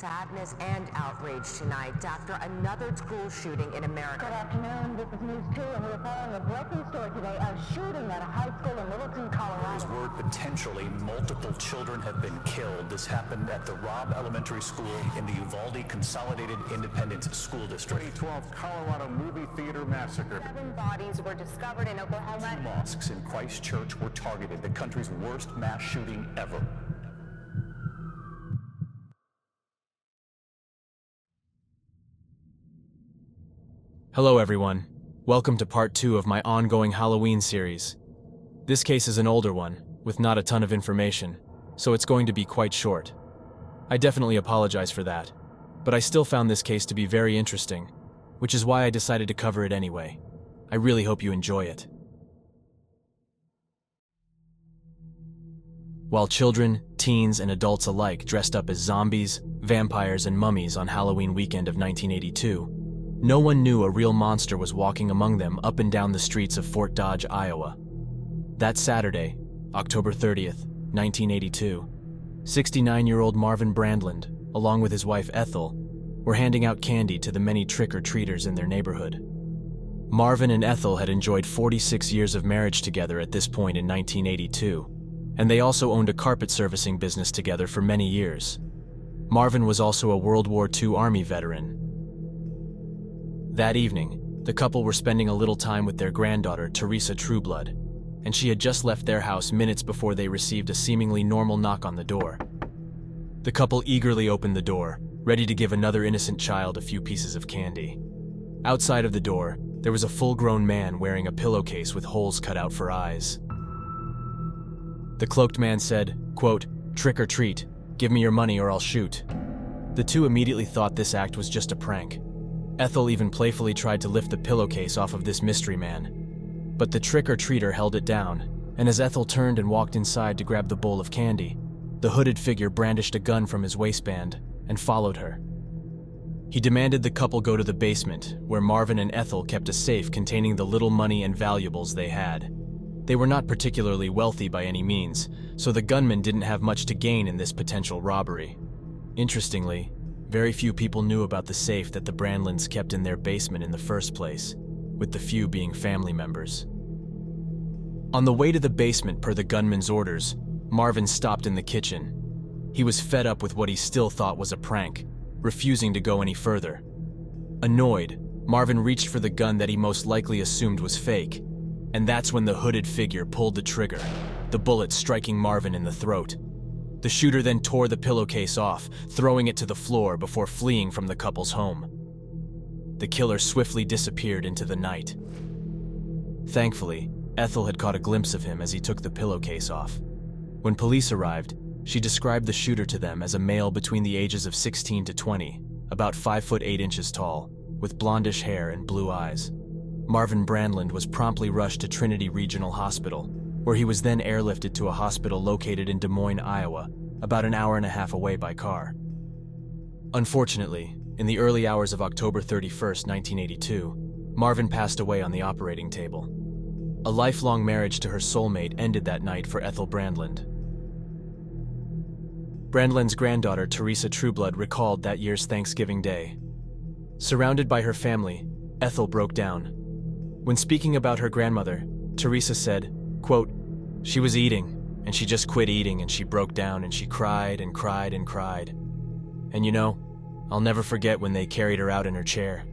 Sadness and outrage tonight after another school shooting in America. Good afternoon, this is News 2, and we're following a breaking story today, a shooting at a high school in Littleton, Colorado. There's word potentially multiple children have been killed. This happened at the Robb Elementary School in the Uvalde Consolidated Independent School District. 2012 Colorado movie theater massacre. 7 bodies were discovered in Oklahoma. 2 mosques in Christchurch were targeted, the country's worst mass shooting ever. Hello everyone, welcome to part 2 of my ongoing Halloween series. This case is an older one, with not a ton of information, so it's going to be quite short. I definitely apologize for that, but I still found this case to be very interesting, which is why I decided to cover it anyway. I really hope you enjoy it. While children, teens, and adults alike dressed up as zombies, vampires, and mummies on Halloween weekend of 1982, no one knew a real monster was walking among them up and down the streets of Fort Dodge, Iowa. That Saturday, October 30th, 1982, 69-year-old Marvin Brandland, along with his wife Ethel, were handing out candy to the many trick-or-treaters in their neighborhood. Marvin and Ethel had enjoyed 46 years of marriage together at this point in 1982, and they also owned a carpet servicing business together for many years. Marvin was also a World War II Army veteran. That evening, the couple were spending a little time with their granddaughter, Teresa Trueblood, and she had just left their house minutes before they received a seemingly normal knock on the door. The couple eagerly opened the door, ready to give another innocent child a few pieces of candy. Outside of the door, there was a full-grown man wearing a pillowcase with holes cut out for eyes. The cloaked man said, quote, "Trick or treat, give me your money or I'll shoot." The two immediately thought this act was just a prank. Ethel even playfully tried to lift the pillowcase off of this mystery man. But the trick-or-treater held it down, and as Ethel turned and walked inside to grab the bowl of candy, the hooded figure brandished a gun from his waistband and followed her. He demanded the couple go to the basement, where Marvin and Ethel kept a safe containing the little money and valuables they had. They were not particularly wealthy by any means, so the gunman didn't have much to gain in this potential robbery. Interestingly, very few people knew about the safe that the Brandlands kept in their basement in the first place, with the few being family members. On the way to the basement per the gunman's orders, Marvin stopped in the kitchen. He was fed up with what he still thought was a prank, refusing to go any further. Annoyed, Marvin reached for the gun that he most likely assumed was fake, and that's when the hooded figure pulled the trigger, the bullet striking Marvin in the throat. The shooter then tore the pillowcase off, throwing it to the floor before fleeing from the couple's home. The killer swiftly disappeared into the night. Thankfully, Ethel had caught a glimpse of him as he took the pillowcase off. When police arrived, she described the shooter to them as a male between the ages of 16 to 20, about 5 foot 8 inches tall, with blondish hair and blue eyes. Marvin Brandland was promptly rushed to Trinity Regional Hospital, where he was then airlifted to a hospital located in Des Moines, Iowa, about an hour and a half away by car. Unfortunately, in the early hours of October 31st, 1982, Marvin passed away on the operating table. A lifelong marriage to her soulmate ended that night for Ethel Brandland. Brandland's granddaughter, Teresa Trueblood, recalled that year's Thanksgiving Day. Surrounded by her family, Ethel broke down. When speaking about her grandmother, Teresa said, quote, "She was eating, and she just quit eating and she broke down and she cried and cried and cried. And you know, I'll never forget when they carried her out in her chair."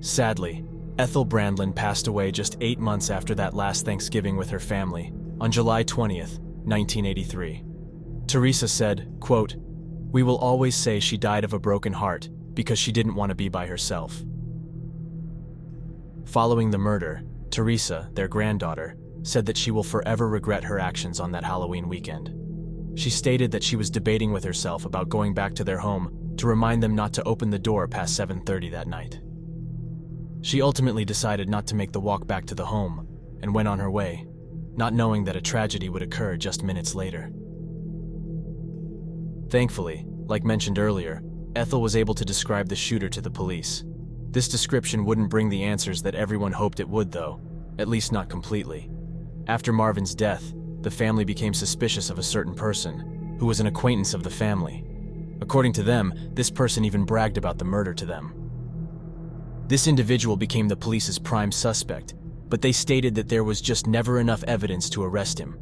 Sadly, Ethel Brandland passed away just 8 months after that last Thanksgiving with her family, on July 20th, 1983. Teresa said, quote, "We will always say she died of a broken heart because she didn't want to be by herself." Following the murder, Teresa, their granddaughter, said that she will forever regret her actions on that Halloween weekend. She stated that she was debating with herself about going back to their home to remind them not to open the door past 7:30 that night. She ultimately decided not to make the walk back to the home and went on her way, not knowing that a tragedy would occur just minutes later. Thankfully, like mentioned earlier, Ethel was able to describe the shooter to the police. This description wouldn't bring the answers that everyone hoped it would, though, at least not completely. After Marvin's death, the family became suspicious of a certain person, who was an acquaintance of the family. According to them, this person even bragged about the murder to them. This individual became the police's prime suspect, but they stated that there was just never enough evidence to arrest him.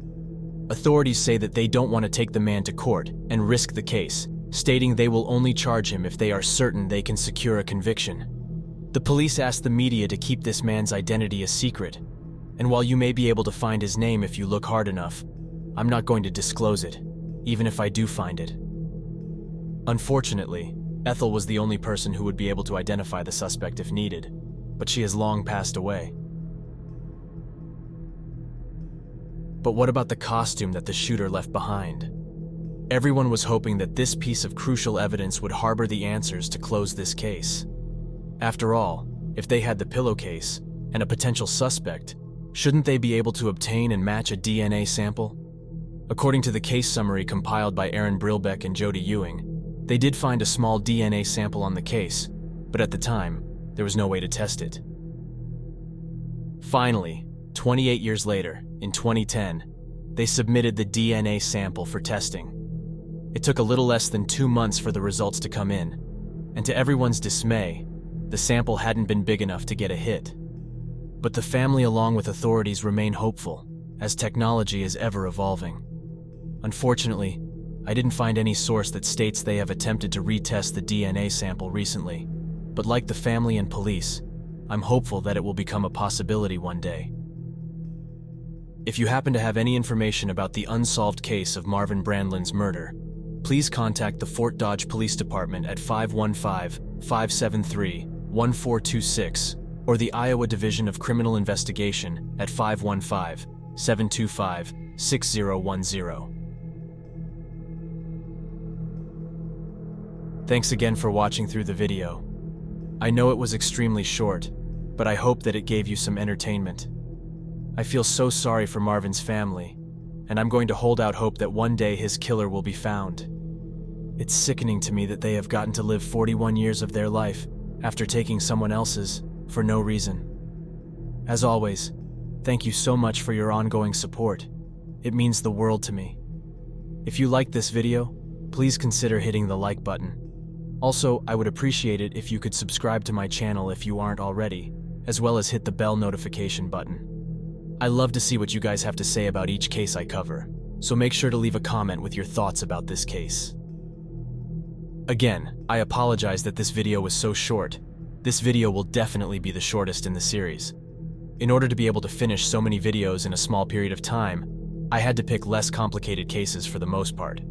Authorities say that they don't want to take the man to court and risk the case, stating they will only charge him if they are certain they can secure a conviction. The police asked the media to keep this man's identity a secret, and while you may be able to find his name if you look hard enough, I'm not going to disclose it, even if I do find it. Unfortunately, Ethel was the only person who would be able to identify the suspect if needed, but she has long passed away. But what about the costume that the shooter left behind? Everyone was hoping that this piece of crucial evidence would harbor the answers to close this case. After all, if they had the pillowcase and a potential suspect, shouldn't they be able to obtain and match a DNA sample? According to the case summary compiled by Aaron Brilbeck and Jody Ewing, they did find a small DNA sample on the case, but at the time, there was no way to test it. Finally, 28 years later, in 2010, they submitted the DNA sample for testing. It took a little less than 2 months for the results to come in, and to everyone's dismay, the sample hadn't been big enough to get a hit. But the family along with authorities remain hopeful, as technology is ever evolving. Unfortunately, I didn't find any source that states they have attempted to retest the DNA sample recently, but like the family and police, I'm hopeful that it will become a possibility one day. If you happen to have any information about the unsolved case of Marvin Brandland's murder, please contact the Fort Dodge Police Department at 515-573-1426 or the Iowa Division of Criminal Investigation at 515-725-6010. Thanks again for watching through the video. I know it was extremely short, but I hope that it gave you some entertainment. I feel so sorry for Marvin's family, and I'm going to hold out hope that one day his killer will be found. It's sickening to me that they have gotten to live 41 years of their life after taking someone else's for no reason. As always, thank you so much for your ongoing support. It means the world to me. If you liked this video, please consider hitting the like button. Also, I would appreciate it if you could subscribe to my channel if you aren't already, as well as hit the bell notification button. I love to see what you guys have to say about each case I cover, so make sure to leave a comment with your thoughts about this case. Again, I apologize that this video was so short. This video will definitely be the shortest in the series. In order to be able to finish so many videos in a small period of time, I had to pick less complicated cases for the most part.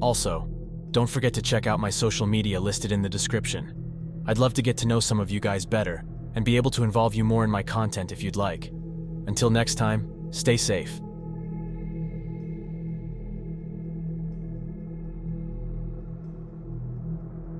Also, don't forget to check out my social media listed in the description. I'd love to get to know some of you guys better and be able to involve you more in my content if you'd like. Until next time, stay safe.